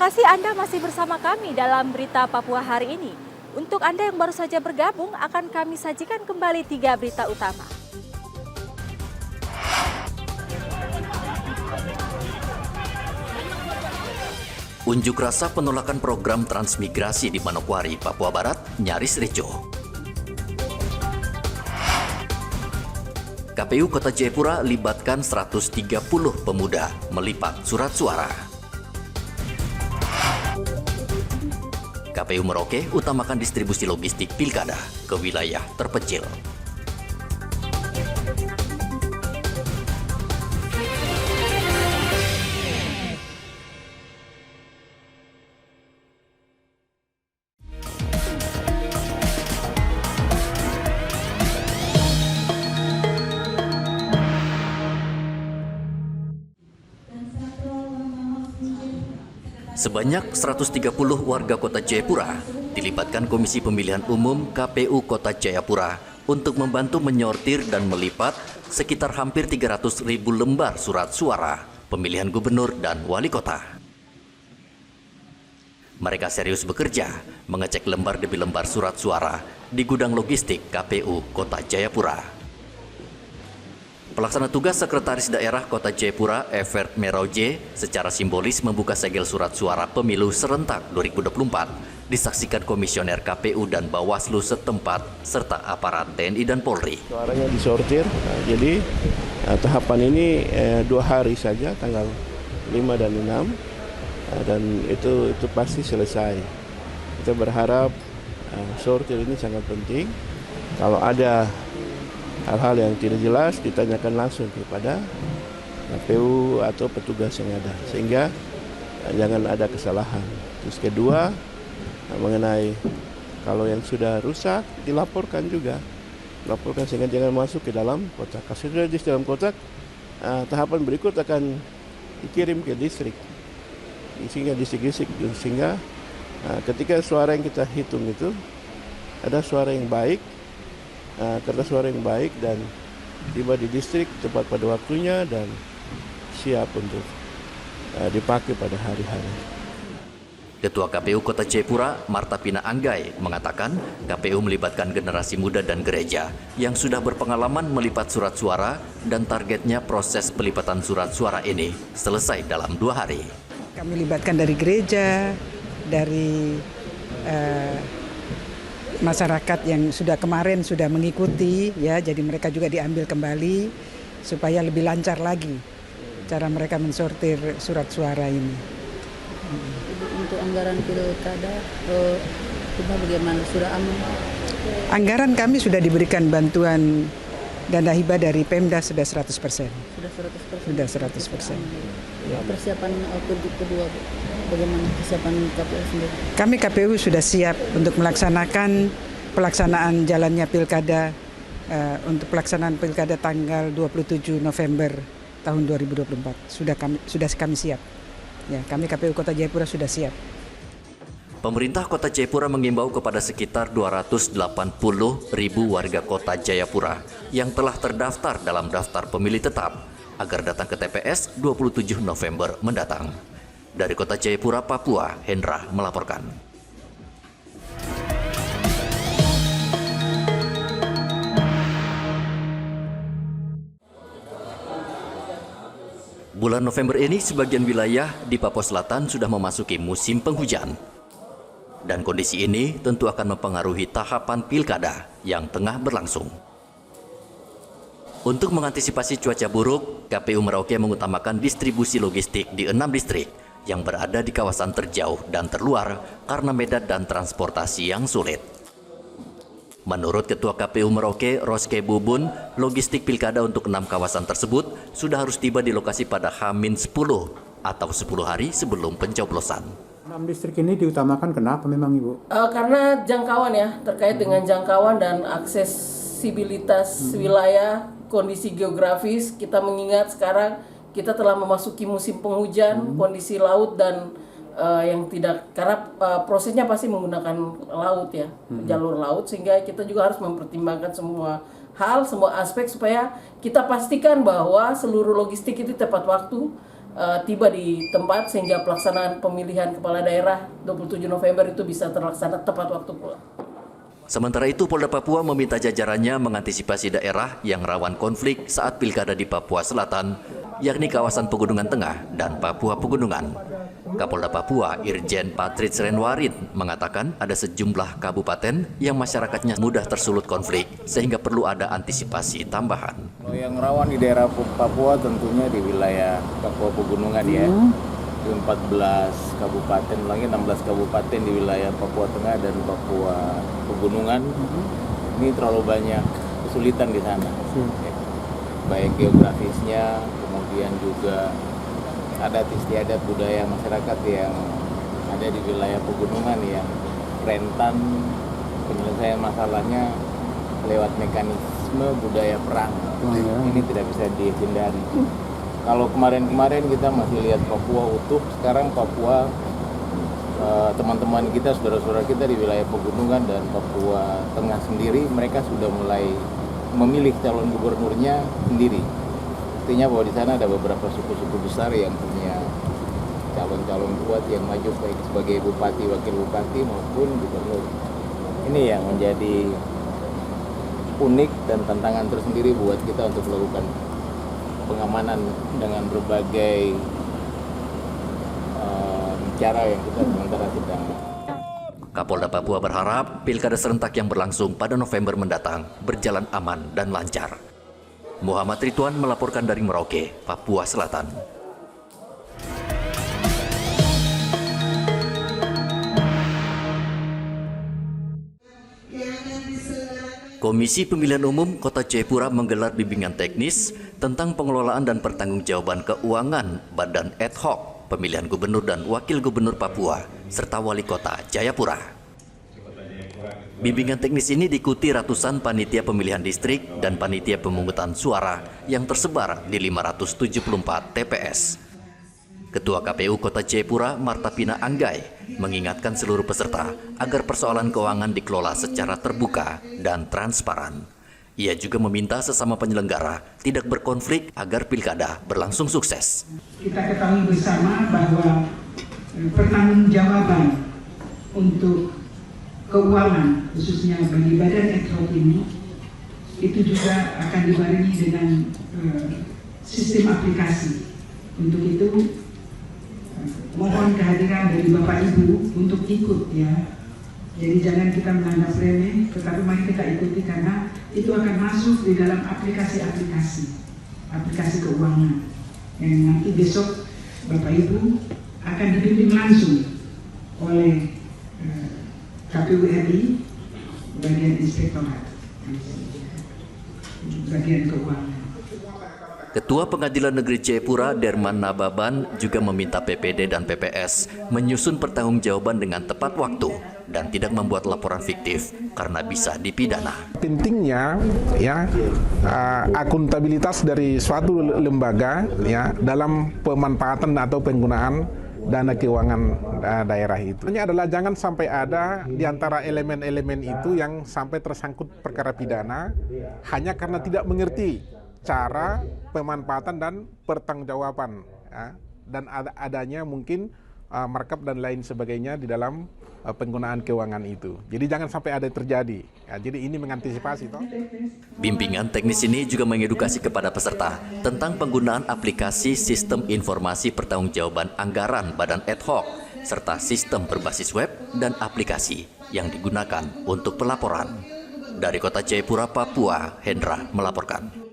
kasih Anda masih bersama kami dalam Berita Papua hari ini. Untuk Anda yang baru saja bergabung, akan kami sajikan kembali 3 berita utama. Unjuk rasa penolakan program transmigrasi di Manokwari, Papua Barat nyaris ricuh. KPU Kota Jayapura libatkan 130 pemuda melipat surat suara. KPU Merauke utamakan distribusi logistik pilkada ke wilayah terpencil. Sebanyak 130 warga Kota Jayapura dilibatkan Komisi Pemilihan Umum KPU Kota Jayapura untuk membantu menyortir dan melipat sekitar hampir 300.000 lembar surat suara pemilihan gubernur dan wali kota. Mereka serius bekerja mengecek lembar demi lembar surat suara di gudang logistik KPU Kota Jayapura. Pelaksana tugas Sekretaris Daerah Kota Jayapura, Evert Merauke, secara simbolis membuka segel surat suara pemilu serentak 2024, disaksikan Komisioner KPU dan Bawaslu setempat, serta aparat TNI dan Polri. Suaranya disortir, jadi tahapan ini 2 hari saja, tanggal 5 dan 6, dan itu pasti selesai. Kita berharap sortir ini sangat penting. Kalau ada hal-hal yang tidak jelas ditanyakan langsung kepada KPU atau petugas yang ada, sehingga jangan ada kesalahan. Terus kedua, mengenai kalau yang sudah rusak dilaporkan juga, laporkan sehingga jangan masuk ke dalam kotak. Kalau sudah di dalam kotak, tahapan berikut akan dikirim ke distrik, sehingga sehingga ketika suara yang kita hitung itu ada suara yang baik, kertas suara yang baik dan tiba di distrik tepat pada waktunya dan siap untuk dipakai pada hari-hari. Ketua KPU Kota Jayapura, Marta Pina Anggai, mengatakan KPU melibatkan generasi muda dan gereja yang sudah berpengalaman melipat surat suara dan targetnya proses pelipatan surat suara ini selesai dalam 2 hari. Kami libatkan dari gereja, dari masyarakat yang kemarin sudah mengikuti, ya, jadi mereka juga diambil kembali supaya lebih lancar lagi cara mereka mensortir surat suara ini. Untuk anggaran pilkada, bagaimana, sudah aman? Anggaran kami sudah diberikan bantuan dana hibah dari Pemda sudah 100%. Sudah 100%? Sudah 100%. Ya. Persiapan untuk kedua, bagaimana persiapan KPU sendiri? Kami KPU sudah siap untuk melaksanakan pelaksanaan jalannya pilkada, untuk pelaksanaan pilkada tanggal 27 November tahun 2024. Sudah kami siap. Ya, kami KPU Kota Jayapura sudah siap. Pemerintah Kota Jayapura mengimbau kepada sekitar 280.000 warga Kota Jayapura yang telah terdaftar dalam daftar pemilih tetap agar datang ke TPS 27 November mendatang. Dari Kota Jayapura, Papua, Hendra melaporkan. Bulan November ini sebagian wilayah di Papua Selatan sudah memasuki musim penghujan. Dan kondisi ini tentu akan mempengaruhi tahapan pilkada yang tengah berlangsung. Untuk mengantisipasi cuaca buruk, KPU Merauke mengutamakan distribusi logistik di 6 distrik yang berada di kawasan terjauh dan terluar karena medan dan transportasi yang sulit. Menurut Ketua KPU Merauke, Roske Bubun, logistik pilkada untuk 6 kawasan tersebut sudah harus tiba di lokasi pada H-10 atau 10 hari sebelum pencoblosan. 6 distrik ini diutamakan kenapa memang Ibu? Karena jangkauan ya, terkait dengan jangkauan dan aksesibilitas wilayah, kondisi geografis. Kita mengingat sekarang kita telah memasuki musim penghujan, kondisi laut dan yang tidak, karena prosesnya pasti menggunakan laut ya, jalur laut, sehingga kita juga harus mempertimbangkan semua hal, semua aspek supaya kita pastikan bahwa seluruh logistik itu tepat waktu tiba di tempat sehingga pelaksanaan pemilihan kepala daerah 27 November itu bisa terlaksana tepat waktu pula. Sementara itu, Polda Papua meminta jajarannya mengantisipasi daerah yang rawan konflik saat pilkada di Papua Selatan, yakni kawasan Pegunungan Tengah dan Papua Pegunungan. Kapolda Papua, Irjen Patrice Renwarin, mengatakan ada sejumlah kabupaten yang masyarakatnya mudah tersulut konflik, sehingga perlu ada antisipasi tambahan. Yang rawan di daerah Papua tentunya di wilayah Papua Pegunungan ya. 14 kabupaten, lagi 16 kabupaten di wilayah Papua Tengah dan Papua Pegunungan. Ini terlalu banyak kesulitan di sana. Ya. Baik geografisnya, kemudian juga adat istiadat budaya masyarakat yang ada di wilayah pegunungan yang rentan penyelesaian masalahnya lewat mekanisme budaya perang. Ini tidak bisa dihindari. Kalau kemarin-kemarin kita masih lihat Papua utuh, sekarang Papua teman-teman kita, saudara-saudara kita di wilayah pegunungan dan Papua Tengah sendiri, mereka sudah mulai memilih calon gubernurnya sendiri. Artinya bahwa di sana ada beberapa suku-suku besar yang punya calon-calon kuat yang maju baik sebagai bupati, wakil bupati maupun gubernur. Ini yang menjadi unik dan tantangan tersendiri buat kita untuk melakukan pengamanan dengan berbagai cara yang kita sementara sedang. Kapolda Papua berharap pilkada serentak yang berlangsung pada November mendatang berjalan aman dan lancar. Muhammad Ridwan melaporkan dari Merauke, Papua Selatan. Komisi Pemilihan Umum Kota Jayapura menggelar bimbingan teknis tentang pengelolaan dan pertanggungjawaban keuangan Badan Ad Hoc Pemilihan Gubernur dan Wakil Gubernur Papua serta Wali Kota Jayapura. Bimbingan teknis ini diikuti ratusan panitia pemilihan distrik dan panitia pemungutan suara yang tersebar di 574 TPS. Ketua KPU Kota Jayapura, Martapina Anggai, mengingatkan seluruh peserta agar persoalan keuangan dikelola secara terbuka dan transparan. Ia juga meminta sesama penyelenggara tidak berkonflik agar pilkada berlangsung sukses. Kita ketahui bersama bahwa pertanggungjawaban untuk keuangan khususnya bagi Badan Ad Hoc ini itu juga akan dibarengi dengan sistem aplikasi. Untuk itu mohon kehadiran dari Bapak Ibu untuk ikut ya. Jadi jangan kita menganggap remeh, tetapi mari kita ikuti karena itu akan masuk di dalam aplikasi keuangan yang nanti besok Bapak Ibu akan dibimbing langsung oleh KPU RI bagian inspektorat bagian keuangan. Ketua Pengadilan Negeri Jayapura, Derman Nababan, juga meminta PPD dan PPS menyusun pertanggungjawaban dengan tepat waktu dan tidak membuat laporan fiktif karena bisa dipidana. Pentingnya ya akuntabilitas dari suatu lembaga ya dalam pemanfaatan atau penggunaan dana keuangan daerah itu. Ini adalah jangan sampai ada di antara elemen-elemen itu yang sampai tersangkut perkara pidana hanya karena tidak mengerti cara pemanfaatan dan pertanggungjawaban ya, dan adanya mungkin markup dan lain sebagainya di dalam penggunaan keuangan itu. Jadi jangan sampai ada terjadi. Ya, jadi ini mengantisipasi toh. Bimbingan teknis ini juga mengedukasi kepada peserta tentang penggunaan aplikasi Sistem Informasi Pertanggungjawaban Anggaran Badan Ad Hoc serta sistem berbasis web dan aplikasi yang digunakan untuk pelaporan. Dari Kota Jayapura, Papua, Hendra melaporkan.